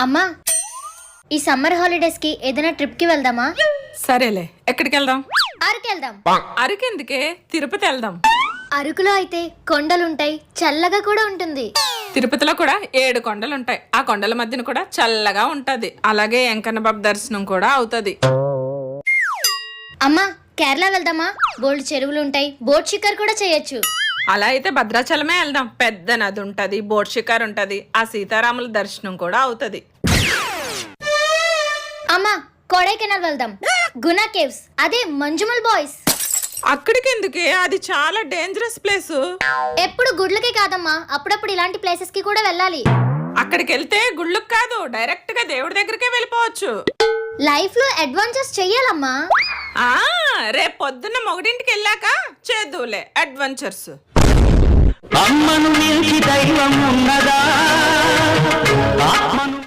అమ్మా, ఈ summer holidays కి ఏదైనా ట్రిప్ కి వెళ్దామా? సరేలే, ఎక్కడికి వెళ్దాం? అరకు వెళ్దాం. అరకెందుకే, తిరుపతి వెళ్దాం. అరకులో అయితే కొండలుంటాయి, చల్లగా కూడా ఉంటుంది. తిరుపతిలో కూడా 7 కొండలుంటాయి. ఆ కొండల మధ్యన కూడా చల్లగా ఉంటది. అలాగే వెంకన్న బాబు దర్శనం కూడా అవుతది. అమ్మా, కేరళ వెళ్దామా? బోల్డ్ చెరువులు ఉంటాయి, బోట్ షికార్ కూడా చేయొచ్చు. అలా అయితే భద్రాచలమే వెళ్దాం. పెద్ద నది ఉంటది, బోట్ షికార్ ఉంటది, ఆ సీతారాముల దర్శనం కూడా అవుతది. అమ్మా, కొడైకెనాల్ వెళ్దాం. గునా కేవ్స్, అదే మంజుమల్ బాయ్స్. అక్కడికి ఎందుకే, అది చాలా డేంజరస్ ప్లేస్. ఎప్పుడు గుడ్లకే కాదమ్మా, అప్పుడప్పుడు ఇలాంటి ప్లేసెస్ కి కూడా వెళ్ళాలి. అక్కడికి వెళ్తే గుళ్ళుకి కాదు, డైరెక్ట్ గా దేవుడి దగ్గరికే వెళ్ళిపోవచ్చు. లైఫ్ లో అడ్వెంచర్స్ చెయ్యాలమ్మా. ఆ రేపు పొద్దున్న మొగడింటికి వెళ్ళాక చేద్దులే అడ్వెంచర్స్. అమ్మను మించి దైవం ఉన్నదా? ఆత్మను